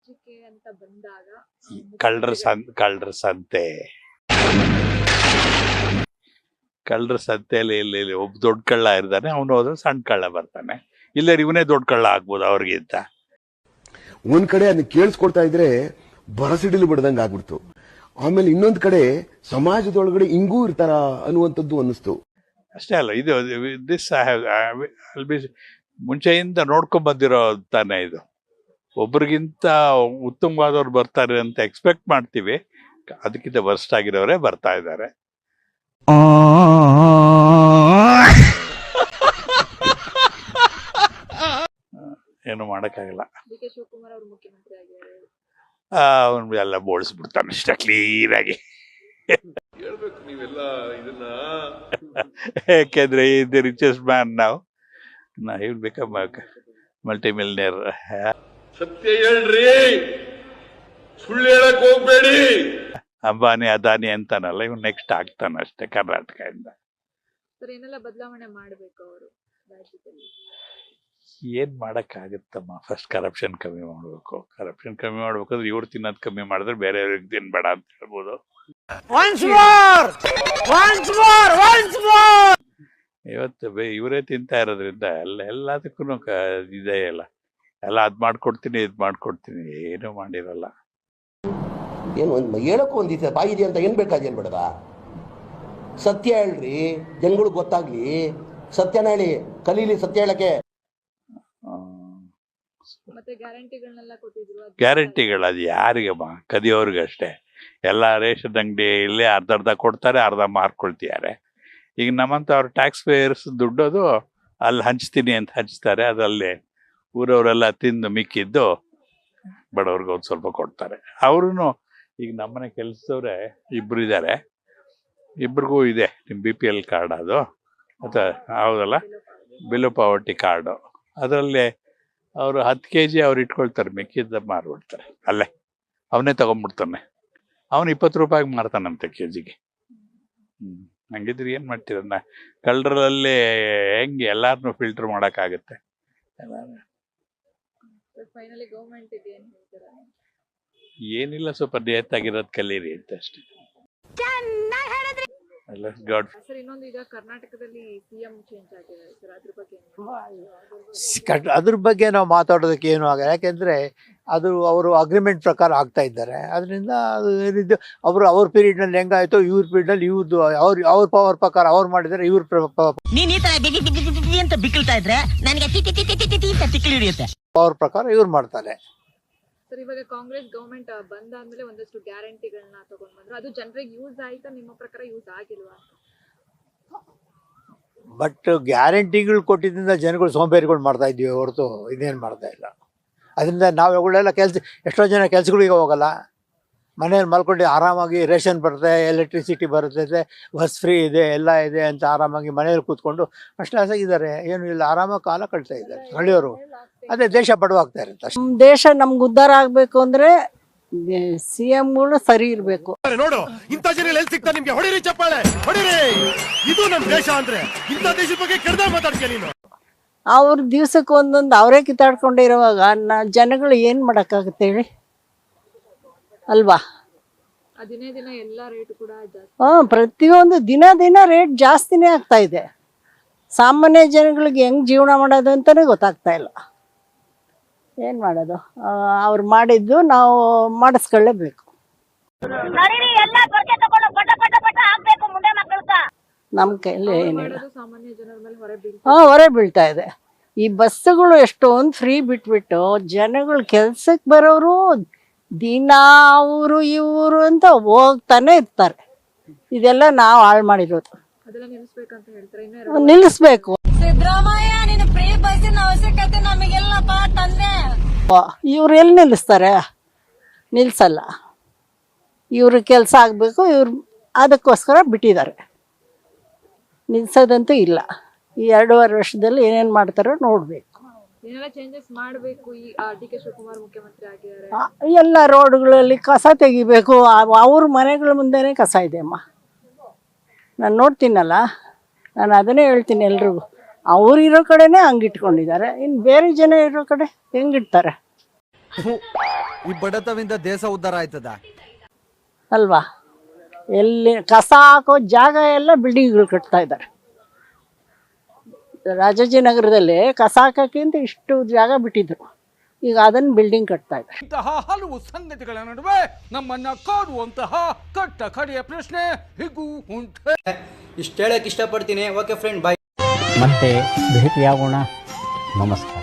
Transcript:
ರಾಜ್ಯಕ್ಕೆ ಅಂತ ಬಂದಾಗ ಕಳ್ಳರ ಸಂತೆಯಲ್ಲಿ ಇಲ್ಲಿ ಒಬ್ಬ ದೊಡ್ಡ ಕಳ್ಳ ಇರ್ತಾನೆ, ಅವನು ಹೋದ್ರೆ ಸಣ್ಣ ಕಳ್ಳ ಬರ್ತಾನೆ. ಇಲ್ಲ ಇವನೇ ದೊಡ್ಡ ಕಳ್ಳ ಆಗ್ಬೋದು ಅವ್ರಿಗಿಂತ. ಒಂದ್ ಕಡೆ ಅದನ್ನ ಕೇಳಿಸ್ಕೊಡ್ತಾ ಇದ್ರೆ ಬರಸಿಡಿಲು ಬಿಡದಂಗ ಆಗ್ಬಿಡ್ತು. ಆಮೇಲೆ ಇನ್ನೊಂದ್ ಕಡೆ ಸಮಾಜದೊಳಗಡೆ ಹಿಂಗೂ ಇರ್ತಾರ ಅನ್ನುವಂಥದ್ದು ಅನ್ನಿಸ್ತು. ಅಷ್ಟೇ ಅಲ್ಲ, ಇದು ದಿಸ್ ಮುಂಚೆಯಿಂದ ನೋಡ್ಕೊಂಡ್ ಬಂದಿರೋ ತಾನೆ. ಇದು ಒಬ್ರಿಗಿಂತ ಉತ್ತಮವಾದವ್ರು ಬರ್ತಾರೆ ಅಂತ ಎಕ್ಸ್ಪೆಕ್ಟ್ ಮಾಡ್ತೀವಿ, ಅದಕ್ಕಿಂತ ವರ್ಸ್ಟ್ ಆಗಿರೋರೇ ಬರ್ತಾ ಇದ್ದಾರೆ. ಏನು ಮಾಡಕ್ಕಾಗಲ್ಲ. ಅವನು ಎಲ್ಲ ಬೋಳಿಸ್ಬಿಡ್ತಾನೆ ಅಷ್ಟೇ ಕ್ಲೀನ್ ಆಗಿ. ಹೇಳ್ಬೇಕು ನೀವೆಲ್ಲ ಇದನ್ನ. ಯಾಕೆಂದ್ರೆ ದಿ ರಿಚೆಸ್ಟ್ ಮ್ಯಾನ್ ನಾವು ಹೇಳ್ಬೇಕ ಮಲ್ಟಿ ಮಿಲಿಯನೇರ್. ಸತ್ಯ ಹೇಳ್ರಿ, ಸುಳ್ಳು ಹೇಳಕ್ ಹೋಗ್ಬೇಡಿ. ಅಂಬಾನಿ ಅದಾನಿ ಅಂತಾನಲ್ಲ, ಇವ್ ನೆಕ್ಸ್ಟ್ ಆಗ್ತಾನ ಅಷ್ಟೇ ಕರ್ನಾಟಕದಿಂದ. ಬದಲಾವಣೆ ಮಾಡ್ಬೇಕು ಅವರು ರಾಜ್ಯದಲ್ಲಿ. ಏನ್ ಮಾಡಕ್ ಆಗುತ್ತಮ್ಮ? ಫಸ್ಟ್ ಕರಪ್ಷನ್ ಕಮ್ಮಿ ಮಾಡ್ಬೇಕು. ಕರಪ್ಷನ್ ಕಮ್ಮಿ ಮಾಡ್ಬೇಕಂದ್ರೆ ಇವ್ರು ತಿನ್ನೋದ್ ಕಮ್ಮಿ ಮಾಡಿದ್ರೆ ಬೇರೆಯವ್ರಿಗೆ ತಿನ್ಬೇಡ ಅಂತ ಹೇಳ್ಬೋದು. ಇವತ್ತು ಇವರೇ ತಿಂತಾ ಇರೋದ್ರಿಂದ ಎಲ್ಲದಕ್ಕೂ ಇದೇ ಇಲ್ಲ. ಎಲ್ಲ ಅದ್ ಮಾಡ್ಕೊಡ್ತೀನಿ ಇದ್ ಮಾಡ್ಕೊಡ್ತೀನಿ, ಏನು ಮಾಡಿರಲ್ಲ. ಏನು ಹೇಳಕ್ಕೂ ಒಂದಿದೆ ಬಾಯಿದೆ ಅಂತ ಏನ್ ಬೇಕಾದೇನ್ ಬೇಡದ. ಸತ್ಯ ಹೇಳ್ರಿ, ಜನಗಳಿಗೆ ಗೊತ್ತಾಗ್ಲಿ. ಸತ್ಯನ ಹೇಳಿ, ಕಲೀಲಿ ಸತ್ಯ ಹೇಳಕ್ಕೆ. ಗ್ಯಾರಂಟಿಗಳು ಅದು ಯಾರಿಗಮ್ಮ? ಕದಿಯೋರ್ಗಷ್ಟೇ. ಎಲ್ಲ ರೇಷನ್ ಅಂಗಡಿಯಲ್ಲಿ ಅರ್ಧ ಕೊಡ್ತಾರೆ, ಅರ್ಧ ಮಾರ್ಕೊಳ್ತಿದ್ದಾರೆ. ಈಗ ನಮ್ಮಂತ ಅವ್ರ ಟ್ಯಾಕ್ಸ್ ಪೇಯರ್ಸ್ ದುಡ್ಡೋದು ಅಲ್ಲಿ ಹಂಚ್ತೀನಿ ಅಂತ ಹಂಚ್ತಾರೆ. ಅದರಲ್ಲಿ ಊರವರೆಲ್ಲ ತಿಂದು ಮಿಕ್ಕಿದ್ದು ಬಡವ್ರಿಗೆ ಒಂದು ಸ್ವಲ್ಪ ಕೊಡ್ತಾರೆ. ಅವ್ರು ಈಗ ನಮ್ಮನೆ ಕೆಲಸದವ್ರೆ ಇಬ್ರು ಇದ್ದಾರೆ, ಇಬ್ರಿಗೂ ಇದೆ ನಿಮ್ಮ BPL ಕಾರ್ಡ್. ಅದು ಅಥವಾ ಹೌದಲ್ಲ, ಬಿಲೋ ಪಾವರ್ಟಿ ಕಾರ್ಡು. ಅದರಲ್ಲಿ ಅವರು 10 kg ಅವ್ರು ಇಟ್ಕೊಳ್ತಾರೆ, ಮಿಕ್ಕಿದ್ದ ಮಾರ್ಬಿಡ್ತಾರೆ. ಅಲ್ಲೇ ಅವನೇ ತಗೊಂಡ್ಬಿಡ್ತಾನೆ. ಅವನು 20 ರೂಪಾಯಿಗೆ ಮಾರ್ತಾನಂತೆ ಕೆಜಿಗೆ. ಹಂಗಿದ್ರೆ ಏನ್ ಮಾಡ್ತೀರನ್ನ? ಕಳ್ಳರಲ್ಲಿ ಹೆಂಗೆ ಎಲ್ಲಾರನ್ನೂ ಫಿಲ್ಟರ್ ಮಾಡೋಕ್ಕಾಗುತ್ತೆ? ಏನಿಲ್ಲ, ಸ್ವಲ್ಪ ನಿಯತ್ತಾಗಿರೋದು ಕಲೀರಿ ಅಂತ ಅಷ್ಟೇ. ಅದ್ರ ಬಗ್ಗೆ ನಾವು ಮಾತಾಡೋದಕ್ಕೆ ಏನು ಆಗಲ್ಲ. ಯಾಕೆಂದ್ರೆ ಅದು ಅವರು ಅಗ್ರಿಮೆಂಟ್ ಪ್ರಕಾರ ಆಗ್ತಾ ಇದ್ದಾರೆ. ಅದರಿಂದ ಅದು ಏನಿದ್ದು ಅವ್ರ ಪೀರಿಯಡ್ನಲ್ಲಿ ಹೆಂಗಾಯ್ತು, ಇವ್ರ ಪೀರಿಯಡ್ನಲ್ಲಿ ಇವ್ರದ್ದು ಅವ್ರ ಪವರ್ ಪ್ರಕಾರ ಅವ್ರು ಮಾಡಿದರೆ ಇವ್ರ ಪವರ್ ಪ್ರಕಾರ ಇವ್ರು ಮಾಡ್ತಾರೆ. ಸರ್, ಇವಾಗ ಕಾಂಗ್ರೆಸ್ ಗವರ್ಮೆಂಟ್ ಬಂದಾದ್ಮೇಲೆ ಒಂದಷ್ಟು ಗ್ಯಾರಂಟಿಗಳನ್ನ ತಗೊಂಡ್ ಬಂದ್ರು. ಅದು ಜನರಿಗೆ ಯೂಸ್ ಆಯ್ತಾ? ನಿಮ್ಮ ಪ್ರಕಾರ ಯೂಸ್ ಆಗಿಲ್ವಾ? ಬಟ್ ಗ್ಯಾರಂಟಿಗಳು ಕೊಟ್ಟಿದ್ದರಿಂದ ಜನಗಳು ಸೋಂಬೇರಿಗಳು ಮಾಡ್ತಾ ಇದ್ದೀವಿ ಹೊರತು ಇದೇನು ಮಾಡ್ತಾ ಇಲ್ಲ. ಅದರಿಂದ ನಾವುಗಳೆಲ್ಲ ಎಷ್ಟೋ ಜನ ಕೆಲ್ಸಗಳಿಗೆ ಹೋಗಲ್ಲ, ಮನೇಲಿ ಮಲ್ಕೊಂಡು ಆರಾಮಾಗಿ ರೇಷನ್ ಬರುತ್ತೆ, ಎಲೆಕ್ಟ್ರಿಸಿಟಿ ಬರುತ್ತೆ, ಬಸ್ ಫ್ರೀ ಇದೆ, ಎಲ್ಲ ಇದೆ ಅಂತ ಆರಾಮಾಗಿ ಮನೇಲಿ ಕೂತ್ಕೊಂಡು ಅಷ್ಟಾಗಿದ್ದಾರೆ. ಏನು ಇಲ್ಲ, ಆರಾಮಾಗಿ ಕಾಲ ಕಳ್ತಾ ಇದ್ದಾರೆ ಹಳ್ಳಿಯವರು. ಅದೇ ದೇಶ ಬಡವಾಗ್ತಾ ಇರುತ್ತೆ. ದೇಶ ನಮ್ಗೆ ಉದ್ಧಾರ ಆಗ್ಬೇಕು ಅಂದ್ರೆ CMಗಳು ಸರಿ ಇರ್ಬೇಕು. ನೋಡು, ಇಂಥ ಜನ ಎಲ್ಲಿ ಸಿಗ್ತಾ ನಿಮ್ಗೆ? ಹೊಡಿರಿ ಚಪ್ಪಾಳೆ, ಹೊಡಿರಿ. ಇದು ನಮ್ ದೇಶ ಅಂದ್ರೆ ಇಂಥ ದೇಶದ ಬಗ್ಗೆ ಕೆಡ್ದ ಮಾತಾಡ್ತೀಯ ನೀನು. ಅವ್ರ ದಿವ್ಸಕ್ಕೆ ಒಂದೊಂದು ಅವರೇ ಕಿತ್ತಾಡ್ಕೊಂಡಿರುವಾಗ ಜನಗಳು ಏನ್ ಮಾಡಕ್ಕಾಗತ್ತೆ ಹೇಳಿ ಅಲ್ವಾ? ಪ್ರತಿಯೊಂದು ದಿನ ರೇಟ್ ಜಾಸ್ತಿನೇ ಆಗ್ತಾ ಇದೆ. ಸಾಮಾನ್ಯ ಜನಗಳಿಗೆ ಹೆಂಗ್ ಜೀವನ ಮಾಡೋದು ಅಂತಾನೆ ಗೊತ್ತಾಗ್ತಾ ಇಲ್ಲ. ಏನ್ ಮಾಡೋದು? ಅವ್ರು ಮಾಡಿದ್ದು ನಾವು ಮಾಡಿಸ್ಕೊಳ್ಳೇಬೇಕು. ನಮ್ ಕೈಲಿ ಏನಿಲ್ಲ. ಹೊರೆ ಬೀಳ್ತಾ ಇದೆ. ಈ ಬಸ್ಸುಗಳು ಎಷ್ಟೊಂದು ಫ್ರೀ ಬಿಟ್ಬಿಟ್ಟು ಜನಗಳು ಕೆಲ್ಸಕ್ಕೆ ಬರೋರು ದಿನ ಅವರು ಇವರು ಅಂತ ಹೋಗ್ತಾನೆ ಇರ್ತಾರೆ. ಇದೆಲ್ಲ ನಾವು ಹಾಳು ಮಾಡಿರೋದು. ನಿಲ್ಲಿಸ್ಬೇಕು. ಇವ್ರು ಎಲ್ಲಿ ನಿಲ್ಲಿಸ್ತಾರೆ? ನಿಲ್ಸಲ್ಲ. ಇವ್ರ ಕೆಲಸ ಆಗ್ಬೇಕು, ಇವ್ರು ಅದಕ್ಕೋಸ್ಕರ ಬಿಟ್ಟಿದ್ದಾರೆ. ನಿಲ್ಸೋದಂತೂ ಇಲ್ಲ. ಈ 2.5 ವರ್ಷದಲ್ಲಿ ಏನೇನ್ ಮಾಡ್ತಾರೋ ನೋಡ್ಬೇಕು. ಎಲ್ಲ ರೋಡ್ಗಳಲ್ಲಿ ಕಸ ತೆಗಿಬೇಕು. ಅವ್ರ ಮನೆಗಳ ಮುಂದೆನೆ ಕಸ ಇದೆ ಅಮ್ಮ. ನಾನು ನೋಡ್ತೀನಲ್ಲ, ನಾನು ಅದನ್ನೇ ಹೇಳ್ತೀನಿ ಎಲ್ರಿಗೂ. ಅವ್ರು ಇರೋ ಕಡೆನೇ ಹಂಗಿಟ್ಕೊಂಡಿದ್ದಾರೆ, ಇನ್ನು ಬೇರೆ ಜನ ಇರೋ ಕಡೆ ಹೆಂಗಿಡ್ತಾರೆ? ಈ ಬಡತವಿಂದ ದೇಶ ಉದ್ಧಾರ ಆಯ್ತದ ಅಲ್ವಾ? ಎಲ್ಲಿ ಕಸ ಹಾಕೋ ಜಾಗ ಎಲ್ಲ ಬಿಲ್ಡಿಂಗ್ಗಳು ಕಟ್ತಾ ಇದ್ದಾರೆ. ರಾಜಾಜಿನಗರದಲ್ಲಿ ಕಸ ಹಾಕಕ್ಕಿಂತ ಇಷ್ಟು ಜಾಗ ಬಿಟ್ಟಿದ್ರು, ಈಗ ಅದನ್ನ ಬಿಲ್ಡಿಂಗ್ ಕಟ್ತಾ ಇದ್ದಾರೆ. ಇಂತಹ ಹಲವು ಸಂಗತಿಗಳ ನಡುವೆ ನಮ್ಮನ್ನ ಕಾಡುವಂತಹ ಕಟ್ಟ ಕಡೆಯ ಪ್ರಶ್ನೆ ಹೀಗೂ ಉಂಟೆ. ಇಷ್ಟು ಹೇಳಕ್ ಇಷ್ಟಪಡ್ತೀನಿ. ಓಕೆ ಫ್ರೆಂಡ್, ಬಾಯ್. ಮತ್ತೆ ಭೇಟಿಯಾಗೋಣ. ನಮಸ್ಕಾರ.